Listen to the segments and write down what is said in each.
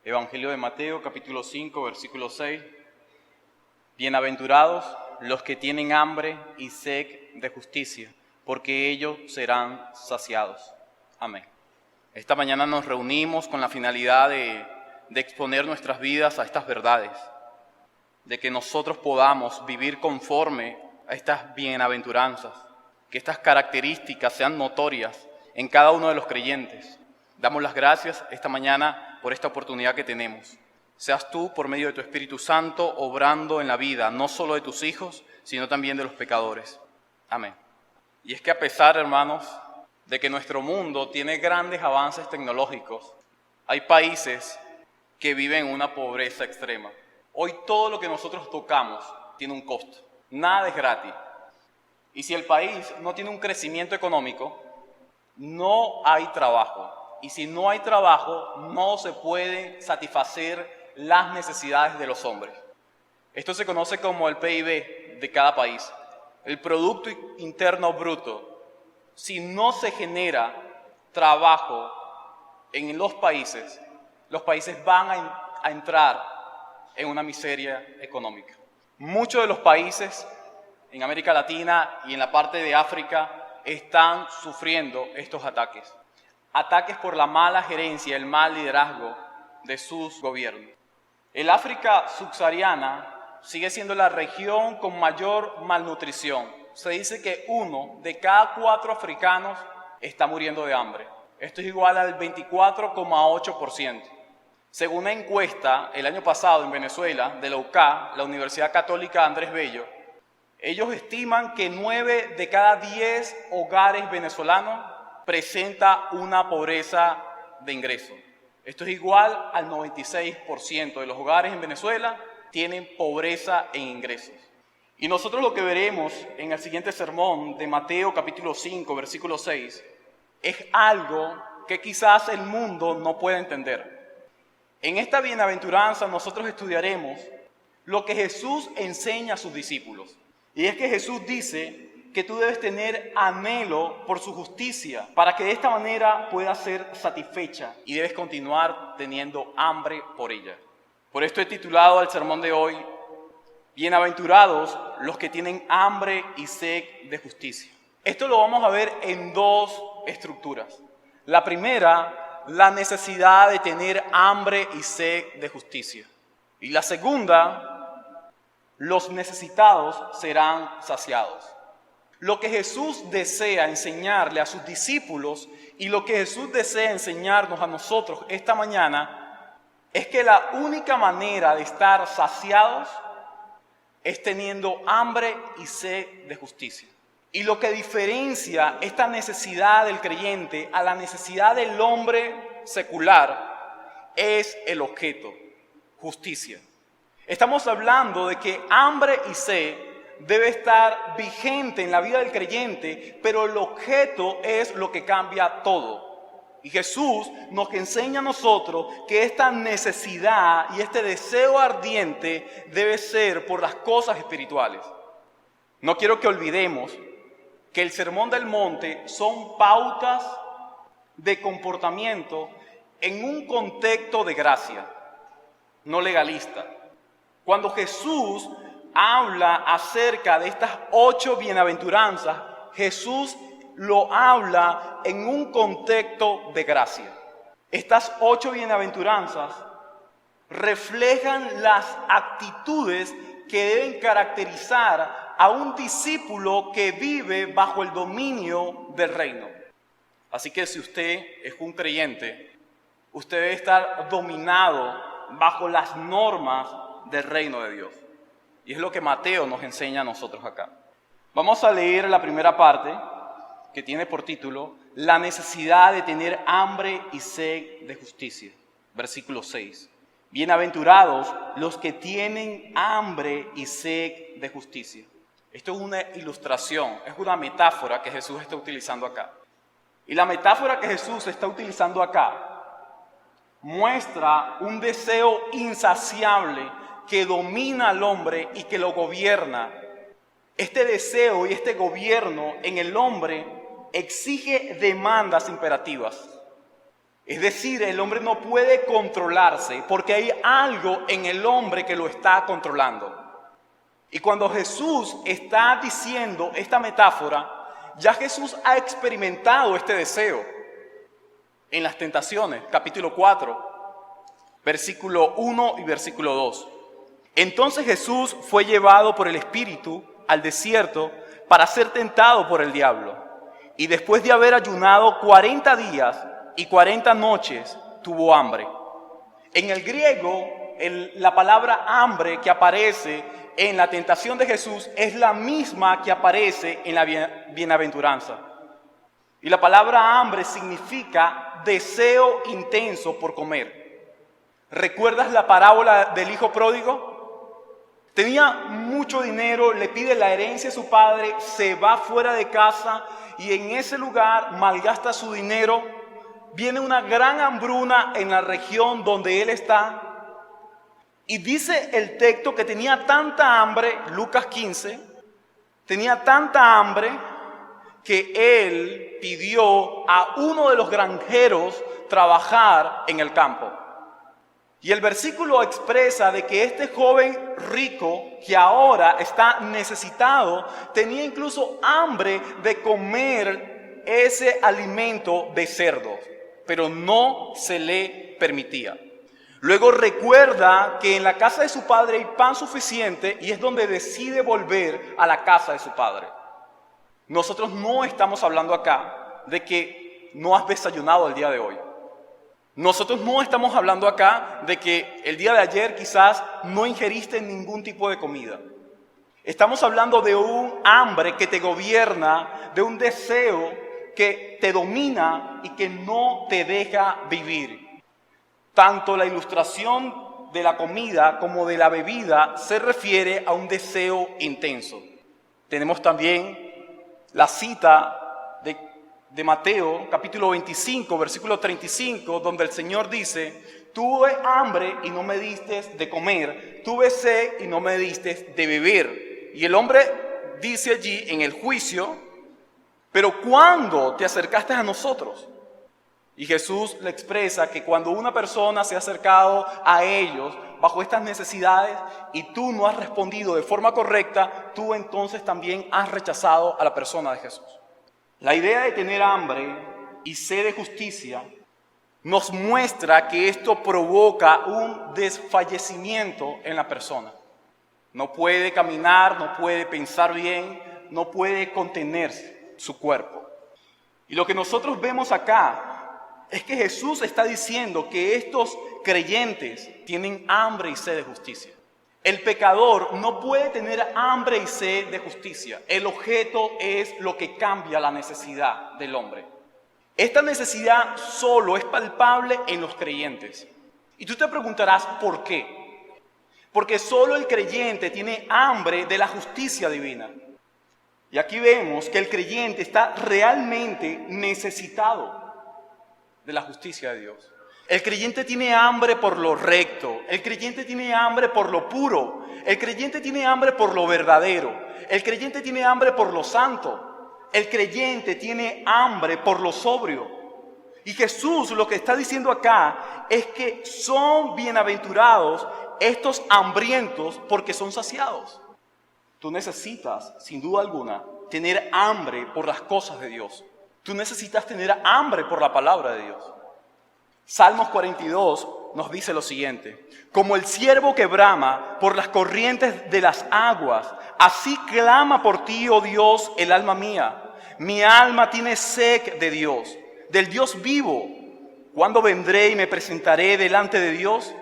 Evangelio de Mateo, capítulo 5, versículo 6. Bienaventurados los que tienen hambre y sed de justicia, porque ellos serán saciados. Amén. Esta mañana nos reunimos con la finalidad de exponer nuestras vidas a estas verdades, de que nosotros podamos vivir conforme a estas bienaventuranzas, que estas características sean notorias en cada uno de los creyentes. Damos las gracias esta mañana por esta oportunidad que tenemos. Seas tú, por medio de tu Espíritu Santo, obrando en la vida, no solo de tus hijos, sino también de los pecadores. Amén. Y es que a pesar, hermanos, de que nuestro mundo tiene grandes avances tecnológicos, hay países que viven una pobreza extrema. Hoy todo lo que nosotros tocamos tiene un costo. Nada es gratis. Y si el país no tiene un crecimiento económico, no hay trabajo. Y si no hay trabajo, no se pueden satisfacer las necesidades de los hombres. Esto se conoce como el PIB de cada país, el Producto Interno Bruto. Si no se genera trabajo en los países van a entrar en una miseria económica. Muchos de los países en América Latina y en la parte de África están sufriendo estos ataques. Ataques por la mala gerencia, el mal liderazgo de sus gobiernos. El África subsahariana sigue siendo la región con mayor malnutrición. Se dice que 1 de cada 4 africanos está muriendo de hambre. Esto es igual al 24,8%. Según una encuesta el año pasado en Venezuela de la UCA, la Universidad Católica Andrés Bello, ellos estiman que 9 de cada 10 hogares venezolanos presenta una pobreza de ingresos. Esto es igual al 96% de los hogares en Venezuela tienen pobreza en ingresos. Y nosotros lo que veremos en el siguiente sermón de Mateo capítulo 5, versículo 6, es algo que quizás el mundo no pueda entender. En esta bienaventuranza nosotros estudiaremos lo que Jesús enseña a sus discípulos. Y es que Jesús dice que tú debes tener anhelo por su justicia para que de esta manera puedas ser satisfecha y debes continuar teniendo hambre por ella. Por esto he titulado al sermón de hoy, Bienaventurados los que tienen hambre y sed de justicia. Esto lo vamos a ver en 2 estructuras. La primera, la necesidad de tener hambre y sed de justicia. Y la segunda, los necesitados serán saciados. Lo que Jesús desea enseñarle a sus discípulos y lo que Jesús desea enseñarnos a nosotros esta mañana es que la única manera de estar saciados es teniendo hambre y sed de justicia. Y lo que diferencia esta necesidad del creyente a la necesidad del hombre secular es el objeto, justicia. Estamos hablando de que hambre y sed debe estar vigente en la vida del creyente, pero el objeto es lo que cambia todo. Y Jesús nos enseña a nosotros que esta necesidad y este deseo ardiente debe ser por las cosas espirituales. No quiero que olvidemos que el Sermón del Monte son pautas de comportamiento en un contexto de gracia, no legalista. Cuando Jesús habla acerca de estas 8 bienaventuranzas, Jesús lo habla en un contexto de gracia. Estas 8 bienaventuranzas reflejan las actitudes que deben caracterizar a un discípulo que vive bajo el dominio del reino. Así que si usted es un creyente, usted debe estar dominado bajo las normas del reino de Dios. Y es lo que Mateo nos enseña a nosotros acá. Vamos a leer la primera parte, que tiene por título, la necesidad de tener hambre y sed de justicia. Versículo 6. Bienaventurados los que tienen hambre y sed de justicia. Esto es una ilustración, es una metáfora que Jesús está utilizando acá. Y la metáfora que Jesús está utilizando acá muestra un deseo insaciable que domina al hombre y que lo gobierna. Este deseo y este gobierno en el hombre exige demandas imperativas. Es decir, el hombre no puede controlarse porque hay algo en el hombre que lo está controlando. Y cuando Jesús está diciendo esta metáfora, ya Jesús ha experimentado este deseo en las tentaciones, capítulo 4, versículo 1 y versículo 2. Entonces Jesús fue llevado por el Espíritu al desierto para ser tentado por el diablo. Y después de haber ayunado 40 días y 40 noches, tuvo hambre. En el griego, la palabra hambre que aparece en la tentación de Jesús es la misma que aparece en la bienaventuranza. Y la palabra hambre significa deseo intenso por comer. ¿Recuerdas la parábola del hijo pródigo? Tenía mucho dinero, le pide la herencia a su padre, se va fuera de casa y en ese lugar malgasta su dinero. Viene una gran hambruna en la región donde él está. Y dice el texto que tenía tanta hambre, Lucas 15, tenía tanta hambre que él pidió a uno de los granjeros trabajar en el campo. Y el versículo expresa de que este joven rico que ahora está necesitado tenía incluso hambre de comer ese alimento de cerdos, pero no se le permitía. Luego recuerda que en la casa de su padre hay pan suficiente y es donde decide volver a la casa de su padre. Nosotros no estamos hablando acá de que no has desayunado el día de hoy. Nosotros no estamos hablando acá de que el día de ayer quizás no ingeriste ningún tipo de comida. Estamos hablando de un hambre que te gobierna, de un deseo que te domina y que no te deja vivir. Tanto la ilustración de la comida como de la bebida se refiere a un intenso. Tenemos también la cita de Mateo, capítulo 25, versículo 35, donde el Señor dice: tuve hambre y no me diste de comer, tuve sed y no me diste de beber. Y el hombre dice allí en el juicio: pero ¿cuándo te acercaste a nosotros? Y Jesús le expresa que cuando una persona se ha acercado a ellos bajo estas necesidades y tú no has respondido de forma correcta, tú entonces también has rechazado a la persona de Jesús. La idea de tener hambre y sed de justicia nos muestra que esto provoca un desfallecimiento en la persona. No puede caminar, no puede pensar bien, no puede contenerse su cuerpo. Y lo que nosotros vemos acá es que Jesús está diciendo que estos creyentes tienen hambre y sed de justicia. El pecador no puede tener hambre y sed de justicia. El objeto es lo que cambia la necesidad del hombre. Esta necesidad solo es palpable en los creyentes. Y tú te preguntarás, ¿por qué? Porque solo el creyente tiene hambre de la justicia divina. Y aquí vemos que el creyente está realmente necesitado de la justicia de Dios. El creyente tiene hambre por lo recto, el creyente tiene hambre por lo puro, el creyente tiene hambre por lo verdadero, el creyente tiene hambre por lo santo, el creyente tiene hambre por lo sobrio. Y Jesús lo que está diciendo acá es que son bienaventurados estos hambrientos porque son saciados. Tú necesitas, sin duda alguna, tener hambre por las cosas de Dios. Tú necesitas tener hambre por la palabra de Dios. Salmos 42 nos dice lo siguiente: como el ciervo que brama por las corrientes de las aguas, así clama por ti, oh Dios, el alma mía. Mi alma tiene sed de Dios, del Dios vivo. ¿Cuándo vendré y me presentaré delante de Dios?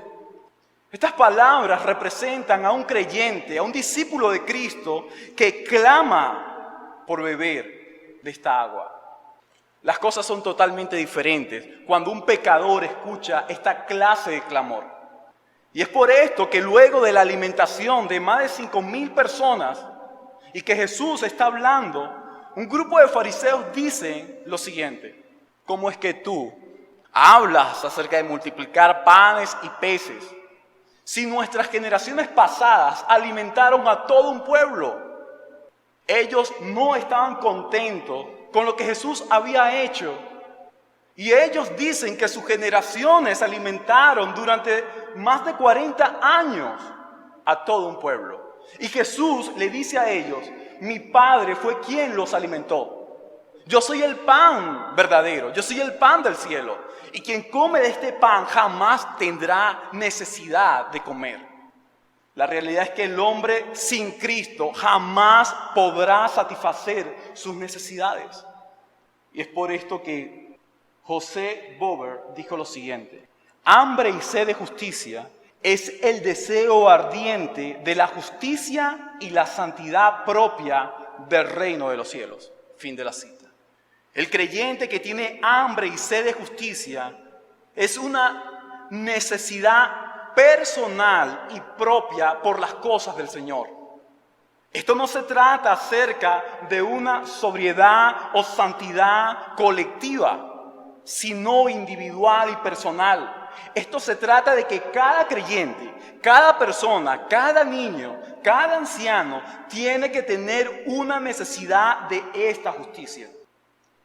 Estas palabras representan a un creyente, a un discípulo de Cristo que clama por beber de esta agua. Las cosas son totalmente diferentes cuando un pecador escucha esta clase de clamor. Y es por esto que luego de la alimentación de más de 5,000 personas y que Jesús está hablando, un grupo de fariseos dice lo siguiente: ¿cómo es que tú hablas acerca de multiplicar panes y peces si nuestras generaciones pasadas alimentaron a todo un pueblo? Ellos no estaban contentos con lo que Jesús había hecho. Y ellos dicen que sus generaciones alimentaron durante más de 40 años a todo un pueblo. Y Jesús le dice a ellos, mi Padre fue quien los alimentó. Yo soy el pan verdadero, yo soy el pan del cielo. Y quien come de este pan jamás tendrá necesidad de comer. La realidad es que el hombre sin Cristo jamás podrá satisfacer sus necesidades. Y es por esto que José Bober dijo lo siguiente: hambre y sed de justicia es el deseo ardiente de la justicia y la santidad propia del reino de los cielos. Fin de la cita. El creyente que tiene hambre y sed de justicia es una necesidad personal y propia por las cosas del Señor. Esto no se trata acerca de una sobriedad o santidad colectiva, sino individual y personal. Esto se trata de que cada creyente, cada persona, cada niño, cada anciano tiene que tener una necesidad de esta justicia.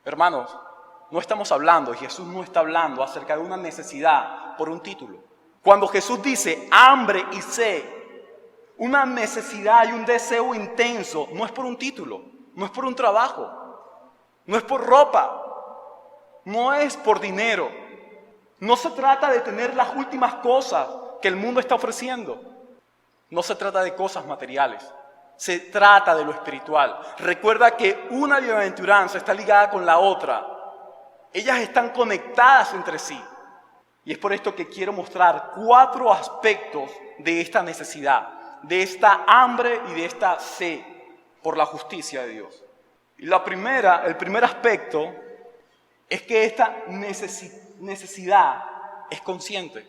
Hermanos, no estamos hablando, Jesús no está hablando acerca de una necesidad por un título. Cuando Jesús dice hambre y sed, una necesidad y un deseo intenso, no es por un título, no es por un trabajo, no es por ropa, no es por dinero. No se trata de tener las últimas cosas que el mundo está ofreciendo. No se trata de cosas materiales. Se trata de lo espiritual. Recuerda que una bienaventuranza está ligada con la otra. Ellas están conectadas entre sí. Y es por esto que quiero mostrar 4 aspectos de esta necesidad, de esta hambre y de esta sed por la justicia de Dios. Y el primer aspecto es que esta necesidad es consciente.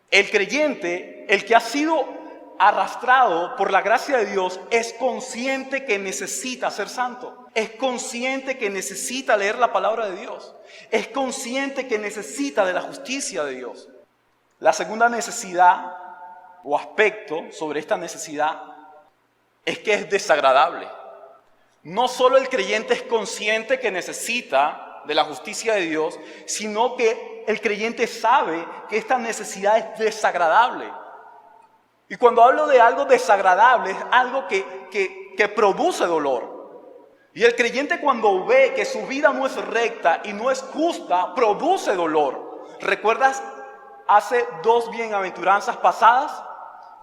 El creyente, el que ha sido arrastrado por la gracia de Dios, es consciente que necesita ser santo. Es consciente que necesita leer la palabra de Dios. Es consciente que necesita de la justicia de Dios. La segunda necesidad o aspecto sobre esta necesidad es que es desagradable. No solo el creyente es consciente que necesita de la justicia de Dios, sino que el creyente sabe que esta necesidad es desagradable. Y cuando hablo de algo desagradable, es algo que produce dolor. Y el creyente, cuando ve que su vida no es recta y no es justa, produce dolor. ¿Recuerdas hace 2 bienaventuranzas pasadas?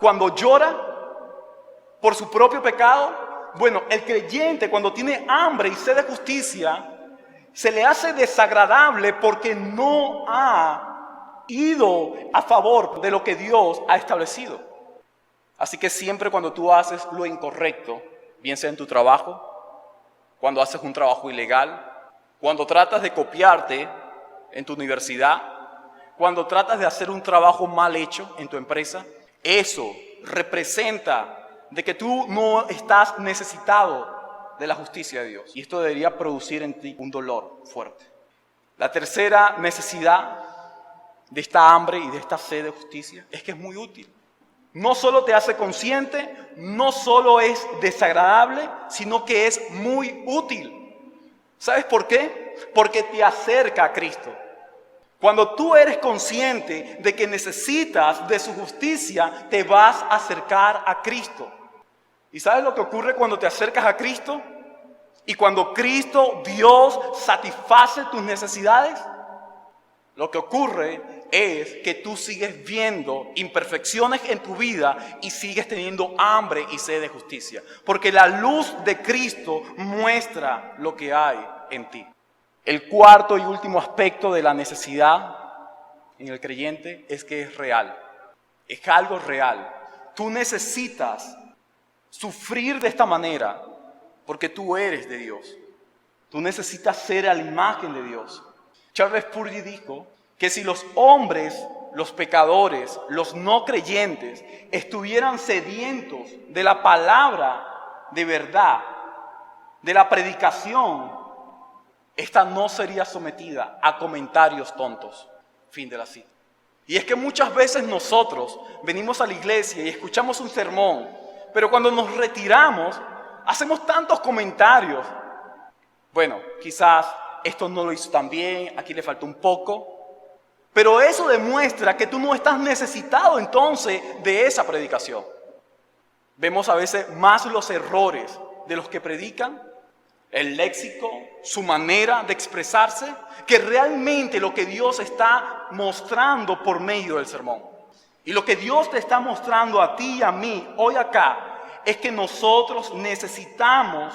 Cuando llora por su propio pecado. Bueno, el creyente, cuando tiene hambre y sed de justicia, se le hace desagradable porque no ha ido a favor de lo que Dios ha establecido. Así que siempre cuando tú haces lo incorrecto, bien sea en tu trabajo, cuando haces un trabajo ilegal, cuando tratas de copiarte en tu universidad, cuando tratas de hacer un trabajo mal hecho en tu empresa, eso representa de que tú no estás necesitado de la justicia de Dios. Y esto debería producir en ti un dolor fuerte. La tercera necesidad de esta hambre y de esta sed de justicia es que es muy útil. No solo te hace consciente, no solo es desagradable, sino que es muy útil. ¿Sabes por qué? Porque te acerca a Cristo. Cuando tú eres consciente de que necesitas de su justicia, te vas a acercar a Cristo. ¿Y sabes lo que ocurre cuando te acercas a Cristo? Y cuando Cristo, Dios, satisface tus necesidades, lo que ocurre es que tú sigues viendo imperfecciones en tu vida y sigues teniendo hambre y sed de justicia. Porque la luz de Cristo muestra lo que hay en ti. El cuarto y último aspecto de la necesidad en el creyente es que es real. Es algo real. Tú necesitas sufrir de esta manera porque tú eres de Dios. Tú necesitas ser a la imagen de Dios. Charles Spurgeon dijo que si los hombres, los pecadores, los no creyentes estuvieran sedientos de la palabra de verdad, de la predicación, esta no sería sometida a comentarios tontos. Fin de la cita. Y es que muchas veces nosotros venimos a la iglesia y escuchamos un sermón, pero cuando nos retiramos hacemos tantos comentarios. Bueno, quizás esto no lo hizo tan bien, aquí le faltó un poco. Pero eso demuestra que tú no estás necesitado entonces de esa predicación. Vemos a veces más los errores de los que predican, el léxico, su manera de expresarse, que realmente lo que Dios está mostrando por medio del sermón. Y lo que Dios te está mostrando a ti y a mí hoy acá es que nosotros necesitamos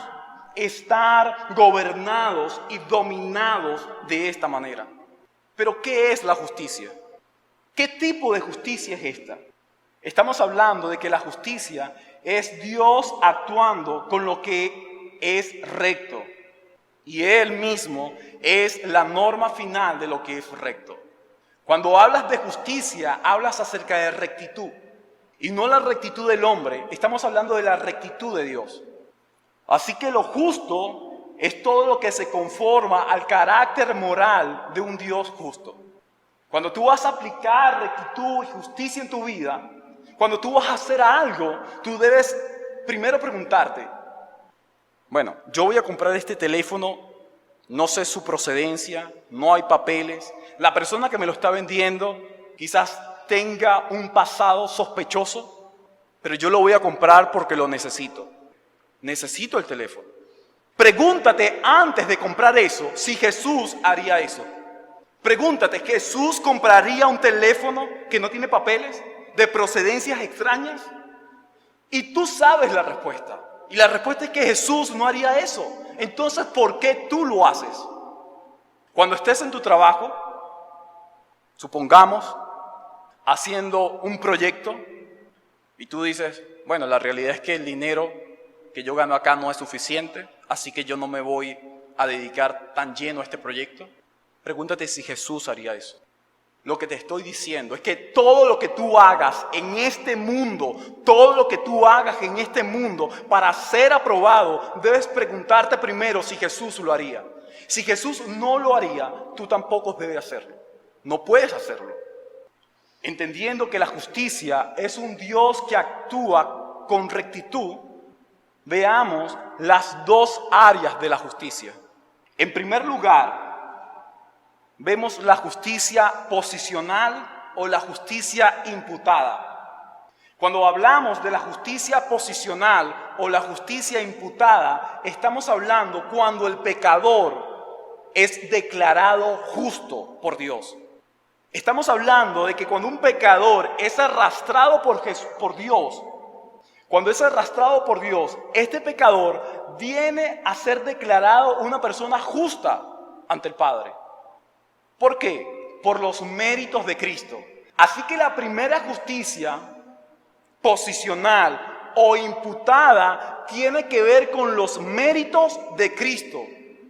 estar gobernados y dominados de esta manera. Pero ¿qué es la justicia? ¿Qué tipo de justicia es esta? Estamos hablando de que la justicia es Dios actuando con lo que es recto. Y Él mismo es la norma final de lo que es recto. Cuando hablas de justicia, hablas acerca de rectitud. Y no la rectitud del hombre, estamos hablando de la rectitud de Dios. Así que lo justo es todo lo que se conforma al carácter moral de un Dios justo. Cuando tú vas a aplicar rectitud y justicia en tu vida, cuando tú vas a hacer algo, tú debes primero preguntarte, bueno, yo voy a comprar este teléfono, no sé su procedencia, no hay papeles, la persona que me lo está vendiendo quizás tenga un pasado sospechoso, pero yo lo voy a comprar porque lo necesito. Necesito el teléfono. Pregúntate antes de comprar eso si Jesús haría eso. Pregúntate, ¿Jesús compraría un teléfono que no tiene papeles, de procedencias extrañas? Y tú sabes la respuesta. Y la respuesta es que Jesús no haría eso. Entonces, ¿por qué tú lo haces? Cuando estés en tu trabajo, supongamos, haciendo un proyecto, y tú dices, bueno, la realidad es que el dinero que yo gano acá no es suficiente, así que yo no me voy a dedicar tan lleno a este proyecto. Pregúntate si Jesús haría eso. Lo que te estoy diciendo es que todo lo que tú hagas en este mundo, todo lo que tú hagas en este mundo para ser aprobado, debes preguntarte primero si Jesús lo haría. Si Jesús no lo haría, tú tampoco debes hacerlo. No puedes hacerlo. Entendiendo que la justicia es un Dios que actúa con rectitud, veamos las dos áreas de la justicia. En primer lugar, vemos la justicia posicional o la justicia imputada. Cuando hablamos de la justicia posicional o la justicia imputada, estamos hablando cuando el pecador es declarado justo por Dios. Estamos hablando de que cuando un pecador es arrastrado por Dios, cuando es arrastrado por Dios, este pecador viene a ser declarado una persona justa ante el Padre. ¿Por qué? Por los méritos de Cristo. Así que la primera justicia posicional o imputada tiene que ver con los méritos de Cristo,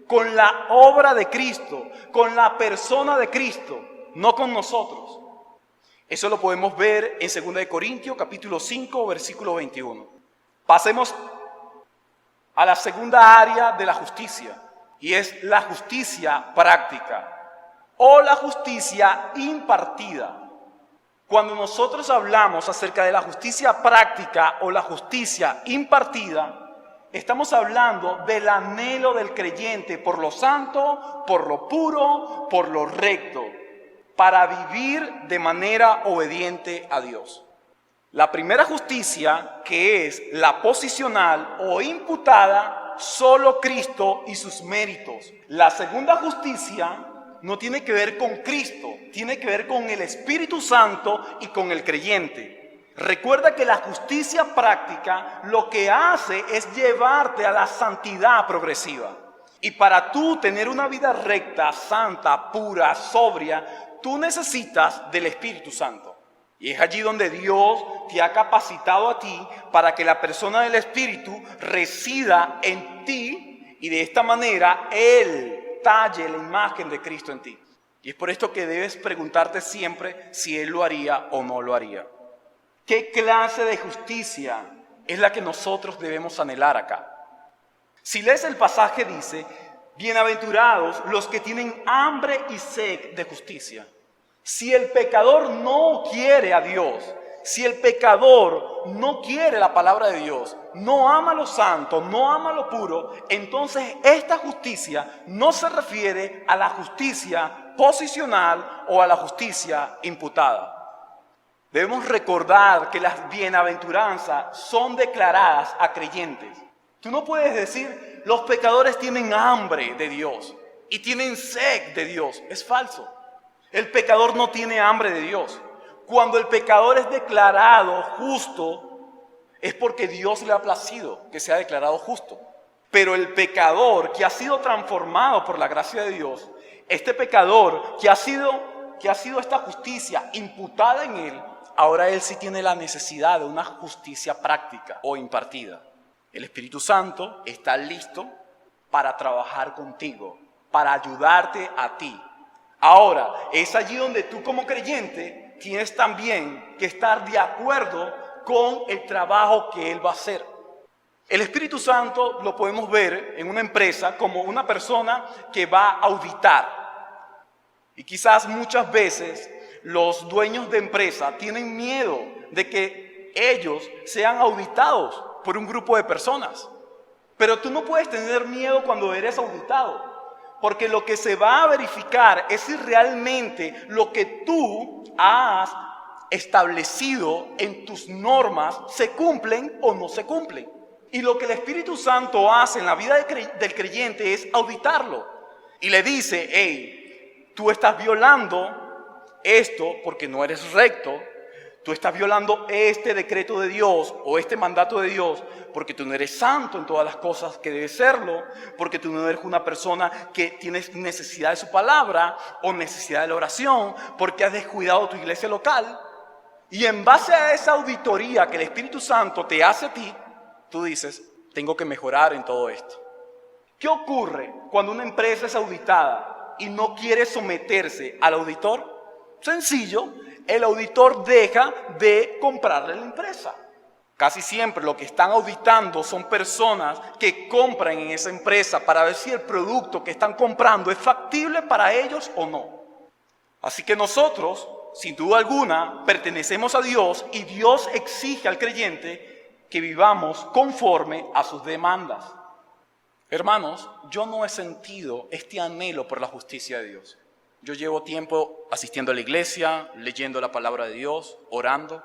con la obra de Cristo, con la persona de Cristo, no con nosotros. Eso lo podemos ver en 2 Corintios capítulo 5, versículo 21. Pasemos a la segunda área de la justicia, y es la justicia práctica o la justicia impartida. Cuando nosotros hablamos acerca de la justicia práctica o la justicia impartida, estamos hablando del anhelo del creyente por lo santo, por lo puro, por lo recto, para vivir de manera obediente a Dios. La primera justicia, que es la posicional o imputada, solo Cristo y sus méritos. La segunda justicia no tiene que ver con Cristo, tiene que ver con el Espíritu Santo y con el creyente. Recuerda que la justicia práctica lo que hace es llevarte a la santidad progresiva. Y para tú tener una vida recta, santa, pura, sobria, tú necesitas del Espíritu Santo. Y es allí donde Dios te ha capacitado a ti para que la persona del Espíritu resida en ti y de esta manera Él talle la imagen de Cristo en ti. Y es por esto que debes preguntarte siempre si Él lo haría o no lo haría. ¿Qué clase de justicia es la que nosotros debemos anhelar acá? Si lees el pasaje dice, bienaventurados los que tienen hambre y sed de justicia. Si el pecador no quiere a Dios, si el pecador no quiere la palabra de Dios, no ama lo santo, no ama lo puro, entonces esta justicia no se refiere a la justicia posicional o a la justicia imputada. Debemos recordar que las bienaventuranzas son declaradas a creyentes. Tú no puedes decir, los pecadores tienen hambre de Dios y tienen sed de Dios. Es falso. El pecador no tiene hambre de Dios. Cuando el pecador es declarado justo, es porque Dios le ha placido que sea declarado justo. Pero el pecador que ha sido transformado por la gracia de Dios, este pecador que ha sido esta justicia imputada en él, ahora él sí tiene la necesidad de una justicia práctica o impartida. El Espíritu Santo está listo para trabajar contigo, para ayudarte a ti. Ahora, es allí donde tú como creyente tienes también que estar de acuerdo con el trabajo que Él va a hacer. El Espíritu Santo lo podemos ver en una empresa como una persona que va a auditar. Y quizás muchas veces los dueños de empresa tienen miedo de que ellos sean auditados por un grupo de personas. Pero tú no puedes tener miedo cuando eres auditado, porque lo que se va a verificar es si realmente lo que tú has establecido en tus normas se cumplen o no se cumplen. Y lo que el Espíritu Santo hace en la vida del creyente es auditarlo. Y le dice, hey, tú estás violando esto porque no eres recto. Tú estás violando este decreto de Dios o este mandato de Dios porque tú no eres santo en todas las cosas que debes serlo, porque tú no eres una persona que tienes necesidad de su palabra o necesidad de la oración, porque has descuidado tu iglesia local. Y en base a esa auditoría que el Espíritu Santo te hace a ti, tú dices, tengo que mejorar en todo esto. ¿Qué ocurre cuando una empresa es auditada y no quiere someterse al auditor? Sencillo, el auditor deja de comprarle la empresa. Casi siempre lo que están auditando son personas que compran en esa empresa para ver si el producto que están comprando es factible para ellos o no. Así que nosotros, sin duda alguna, pertenecemos a Dios y Dios exige al creyente que vivamos conforme a sus demandas. Hermanos, yo no he sentido este anhelo por la justicia de Dios. Yo llevo tiempo asistiendo a la iglesia, leyendo la palabra de Dios, orando,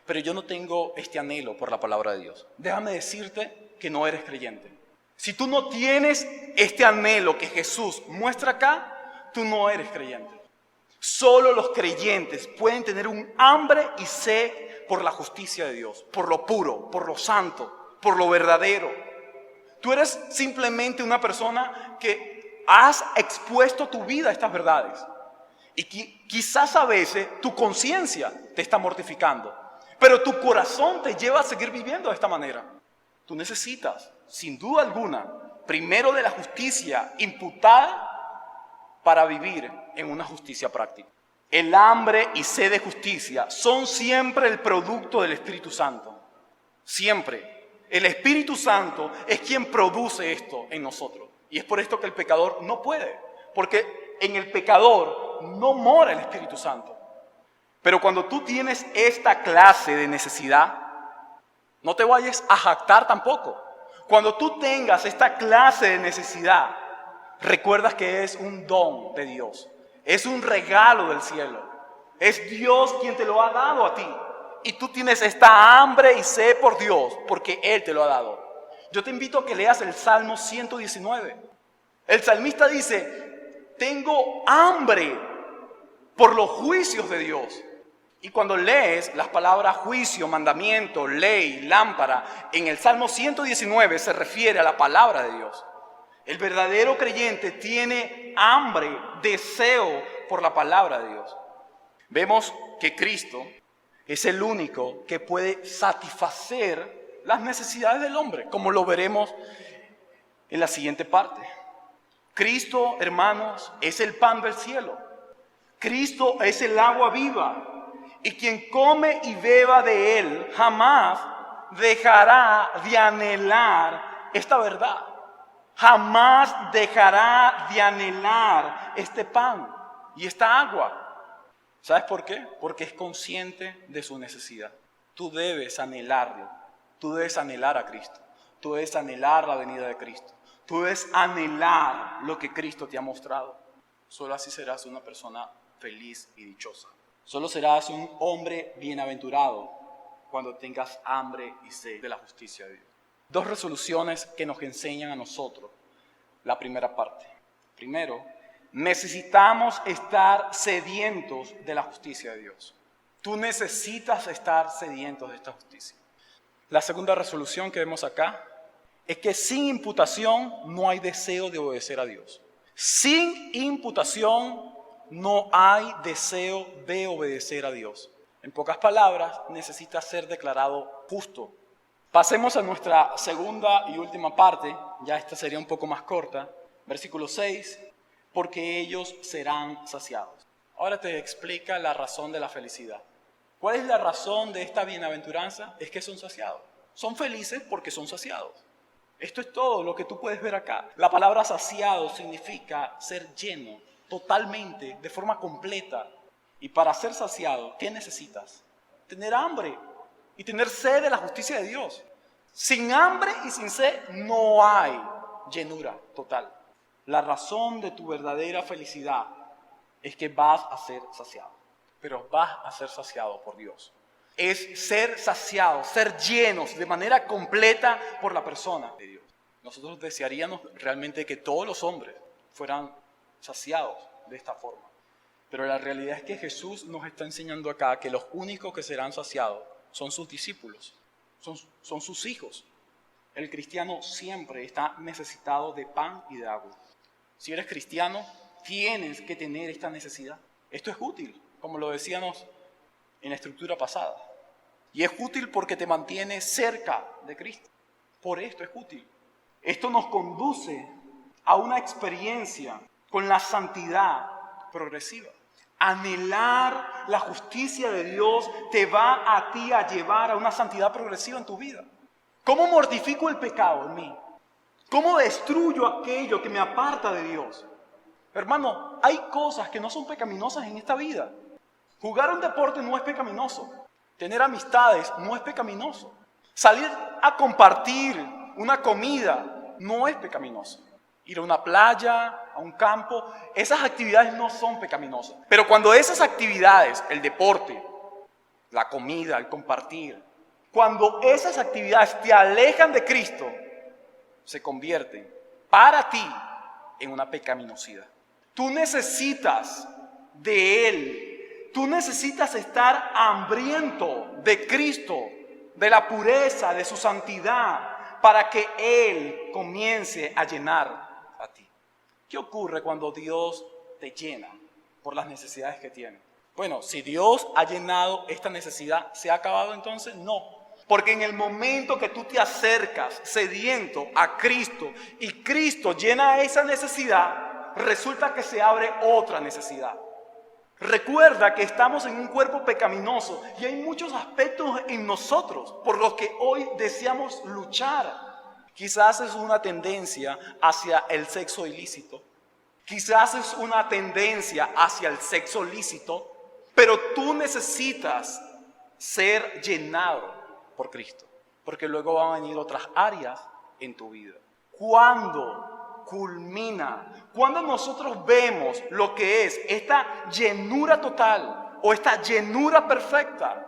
pero yo no tengo este anhelo por la palabra de Dios. Déjame decirte que no eres creyente. Si tú no tienes este anhelo que Jesús muestra acá, tú no eres creyente. Solo los creyentes pueden tener un hambre y sed por la justicia de Dios, por lo puro, por lo santo, por lo verdadero. Tú eres simplemente una persona que has expuesto tu vida a estas verdades. Y quizás a veces tu conciencia te está mortificando, pero tu corazón te lleva a seguir viviendo de esta manera. Tú necesitas, sin duda alguna, primero de la justicia imputada para vivir en una justicia práctica. El hambre y sed de justicia son siempre el producto del Espíritu Santo. Siempre. El Espíritu Santo es quien produce esto en nosotros. Y es por esto que el pecador no puede. Porque en el pecador no mora el Espíritu Santo. Pero cuando tú tienes esta clase de necesidad, no te vayas a jactar tampoco. Cuando tú tengas esta clase de necesidad, recuerdas que es un don de Dios. Es un regalo del cielo. Es Dios quien te lo ha dado a ti. Y tú tienes esta hambre y sed por Dios, porque Él te lo ha dado. Yo te invito a que leas el Salmo 119. El salmista dice, tengo hambre por los juicios de Dios. Y cuando lees las palabras juicio, mandamiento, ley, lámpara, en el Salmo 119 se refiere a la palabra de Dios. El verdadero creyente tiene hambre, deseo por la palabra de Dios. Vemos que Cristo es el único que puede satisfacer las necesidades del hombre, como lo veremos en la siguiente parte. Cristo, hermanos, es el pan del cielo. Cristo es el agua viva. Y quien come y beba de Él jamás dejará de anhelar esta verdad. Jamás dejará de anhelar este pan y esta agua. ¿Sabes por qué? Porque es consciente de su necesidad. Tú debes anhelarlo. Tú debes anhelar a Cristo. Tú debes anhelar la venida de Cristo. Tú debes anhelar lo que Cristo te ha mostrado. Solo así serás una persona feliz y dichosa. Solo serás un hombre bienaventurado cuando tengas hambre y sed de la justicia de Dios. 2 resoluciones que nos enseñan a nosotros la primera parte. Primero, necesitamos estar sedientos de la justicia de Dios. Tú necesitas estar sedientos de esta justicia. La segunda resolución que vemos acá es que sin imputación no hay deseo de obedecer a Dios. Sin imputación no hay deseo de obedecer a Dios. En pocas palabras, necesitas ser declarado justo. Pasemos a nuestra segunda y última parte, ya esta sería un poco más corta, versículo 6, porque ellos serán saciados. Ahora te explica la razón de la felicidad. ¿Cuál es la razón de esta bienaventuranza? Es que son saciados. Son felices porque son saciados. Esto es todo lo que tú puedes ver acá. La palabra saciado significa ser lleno, totalmente, de forma completa. Y para ser saciado, ¿qué necesitas? Tener hambre y tener sed de la justicia de Dios. Sin hambre y sin sed no hay llenura total. La razón de tu verdadera felicidad es que vas a ser saciado. Pero vas a ser saciado por Dios. Es ser saciados, ser llenos de manera completa por la persona de Dios. Nosotros desearíamos realmente que todos los hombres fueran saciados de esta forma. Pero la realidad es que Jesús nos está enseñando acá que los únicos que serán saciados son sus discípulos, son sus hijos. El cristiano siempre está necesitado de pan y de agua. Si eres cristiano, tienes que tener esta necesidad. Esto es útil, como lo decíamos en la estructura pasada. Y es útil porque te mantiene cerca de Cristo. Por esto es útil. Esto nos conduce a una experiencia con la santidad progresiva. Anhelar la justicia de Dios te va a ti a llevar a una santidad progresiva en tu vida. ¿Cómo mortifico el pecado en mí? ¿Cómo destruyo aquello que me aparta de Dios? Hermano, hay cosas que no son pecaminosas en esta vida. Jugar un deporte no es pecaminoso. Tener amistades no es pecaminoso. Salir a compartir una comida no es pecaminoso. Ir a una playa, a un campo, esas actividades no son pecaminosas. Pero cuando esas actividades, el deporte, la comida, el compartir, cuando esas actividades te alejan de Cristo, se convierten para ti en una pecaminosidad. Tú necesitas de Él. Tú necesitas estar hambriento de Cristo, de la pureza, de su santidad, para que Él comience a llenar a ti. ¿Qué ocurre cuando Dios te llena por las necesidades que tiene? Bueno, si Dios ha llenado esta necesidad, ¿se ha acabado entonces? No. Porque en el momento que tú te acercas sediento a Cristo y Cristo llena esa necesidad, resulta que se abre otra necesidad. Recuerda que estamos en un cuerpo pecaminoso y hay muchos aspectos en nosotros por los que hoy deseamos luchar. Quizás es una tendencia hacia el sexo ilícito. Quizás es una tendencia hacia el sexo lícito. Pero tú necesitas ser llenado por Cristo. Porque luego van a venir otras áreas en tu vida. ¿Cuándo culmina? Cuando nosotros vemos lo que es esta llenura total o esta llenura perfecta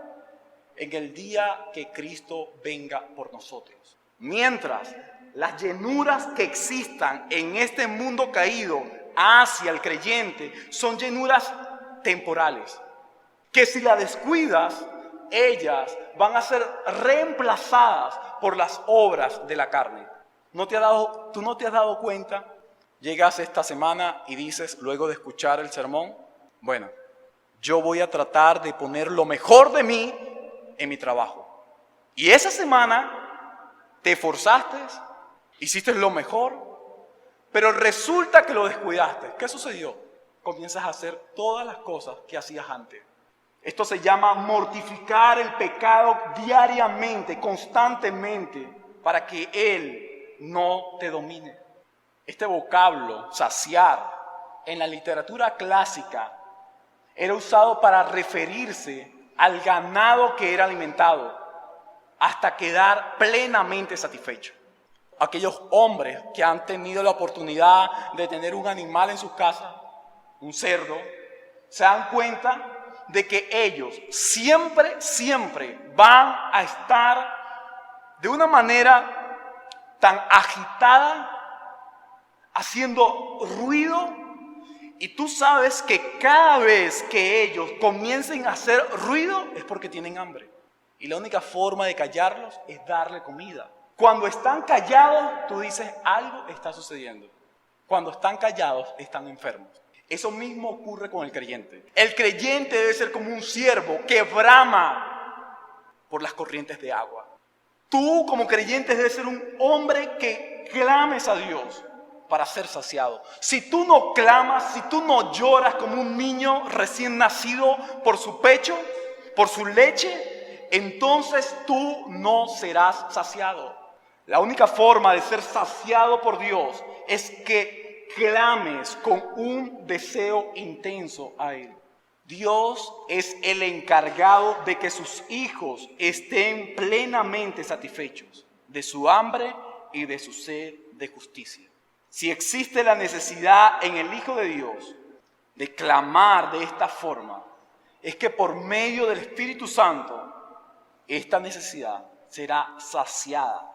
en el día que Cristo venga por nosotros. Mientras las llenuras que existan en este mundo caído hacia el creyente son llenuras temporales, que si la descuidas, ellas van a ser reemplazadas por las obras de la carne. ¿Tú no te has dado cuenta? Llegas esta semana y dices, luego de escuchar el sermón, bueno, yo voy a tratar de poner lo mejor de mí en mi trabajo. Y esa semana te esforzaste, hiciste lo mejor, pero resulta que lo descuidaste. ¿Qué sucedió? Comienzas a hacer todas las cosas que hacías antes. Esto se llama mortificar el pecado diariamente, constantemente, para que Él no te domine. Este vocablo, saciar, en la literatura clásica, era usado para referirse al ganado que era alimentado hasta quedar plenamente satisfecho. Aquellos hombres que han tenido la oportunidad de tener un animal en sus casas, un cerdo, se dan cuenta de que ellos siempre van a estar de una manera tan agitada, haciendo ruido, y tú sabes que cada vez que ellos comiencen a hacer ruido es porque tienen hambre. Y la única forma de callarlos es darle comida. Cuando están callados, tú dices, algo está sucediendo. Cuando están callados, están enfermos. Eso mismo ocurre con el creyente. El creyente debe ser como un ciervo que brama por las corrientes de agua. Tú como creyente debes ser un hombre que clames a Dios para ser saciado. Si tú no clamas, si tú no lloras como un niño recién nacido por su pecho, por su leche, entonces tú no serás saciado. La única forma de ser saciado por Dios es que clames con un deseo intenso a Él. Dios es el encargado de que sus hijos estén plenamente satisfechos de su hambre y de su sed de justicia. Si existe la necesidad en el Hijo de Dios de clamar de esta forma, es que por medio del Espíritu Santo, esta necesidad será saciada.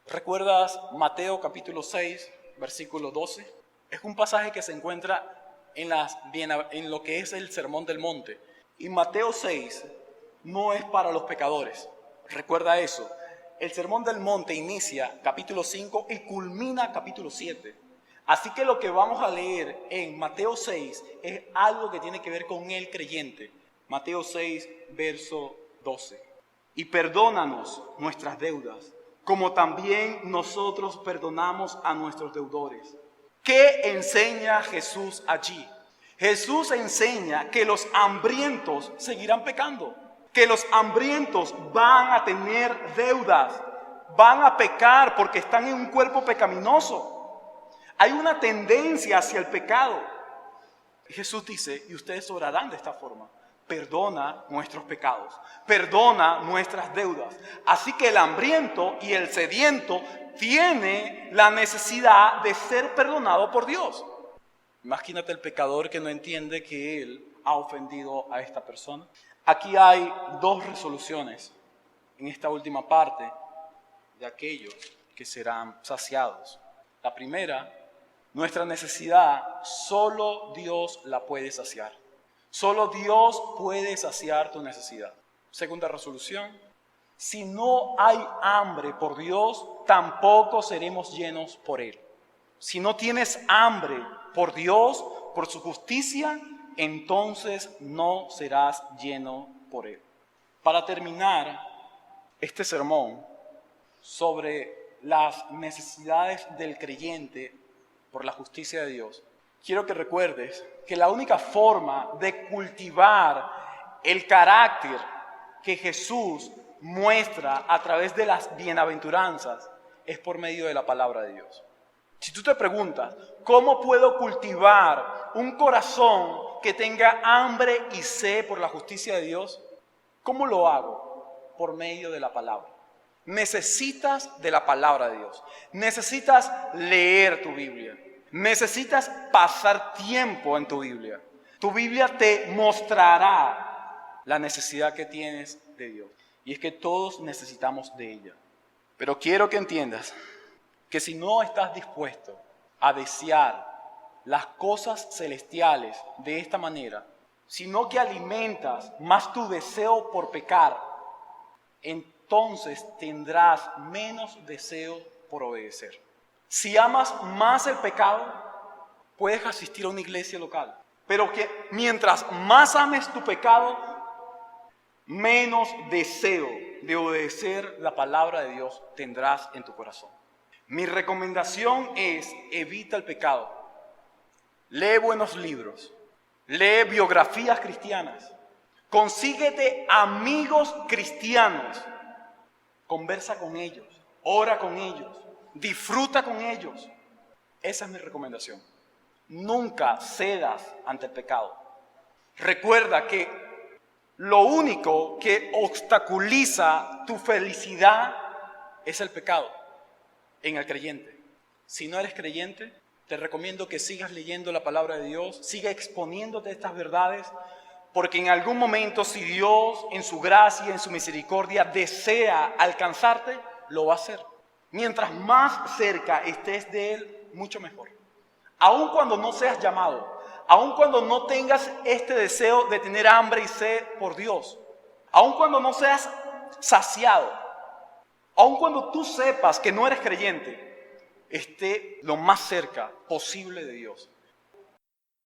¿Recuerdas Mateo capítulo 6, versículo 12? Es un pasaje que se encuentra en lo que es el Sermón del Monte. Y Mateo 6 no es para los pecadores. Recuerda eso. El Sermón del Monte inicia capítulo 5 y culmina capítulo 7. Así que lo que vamos a leer en Mateo 6 es algo que tiene que ver con el creyente. Mateo 6, verso 12. Y perdónanos nuestras deudas, como también nosotros perdonamos a nuestros deudores. ¿Qué enseña Jesús allí? Jesús enseña que los hambrientos seguirán pecando, que los hambrientos van a tener deudas, van a pecar porque están en un cuerpo pecaminoso. Hay una tendencia hacia el pecado. Jesús dice, y ustedes orarán de esta forma: perdona nuestros pecados, perdona nuestras deudas. Así que el hambriento y el sediento tiene la necesidad de ser perdonado por Dios. Imagínate el pecador que no entiende que él ha ofendido a esta persona. Aquí hay dos resoluciones en esta última parte de aquellos que serán saciados. La primera, nuestra necesidad solo Dios la puede saciar. Solo Dios puede saciar tu necesidad. Segunda resolución, si no hay hambre por Dios, tampoco seremos llenos por Él. Si no tienes hambre por Dios, por su justicia, entonces no serás lleno por Él. Para terminar este sermón sobre las necesidades del creyente por la justicia de Dios, quiero que recuerdes que la única forma de cultivar el carácter que Jesús muestra a través de las bienaventuranzas es por medio de la palabra de Dios. Si tú te preguntas, ¿cómo puedo cultivar un corazón que tenga hambre y sed por la justicia de Dios? ¿Cómo lo hago? Por medio de la palabra. Necesitas de la palabra de Dios. Necesitas leer tu Biblia. Necesitas pasar tiempo en tu Biblia. Tu Biblia te mostrará la necesidad que tienes de Dios. Y es que todos necesitamos de ella. Pero quiero que entiendas que si no estás dispuesto a desear las cosas celestiales de esta manera, sino que alimentas más tu deseo por pecar, entonces tendrás menos deseo por obedecer. Si amas más el pecado, puedes asistir a una iglesia local, pero que mientras más ames tu pecado, menos deseo de obedecer la palabra de Dios tendrás en tu corazón. Mi recomendación es: evita el pecado. Lee buenos libros. Lee biografías cristianas. Consíguete amigos cristianos. Conversa con ellos. Ora con ellos. Disfruta con ellos. Esa es mi recomendación. Nunca cedas ante el pecado. Recuerda que Lo único que obstaculiza tu felicidad es el pecado en el creyente. Si no eres creyente, te recomiendo que sigas leyendo la palabra de Dios, siga exponiéndote estas verdades, porque en algún momento, si Dios en su gracia y en su misericordia desea alcanzarte, lo va a hacer. Mientras más cerca estés de Él, mucho mejor. Aun cuando no seas llamado, aun cuando no tengas este deseo de tener hambre y sed por Dios, aun cuando no seas saciado, aun cuando tú sepas que no eres creyente, esté lo más cerca posible de Dios.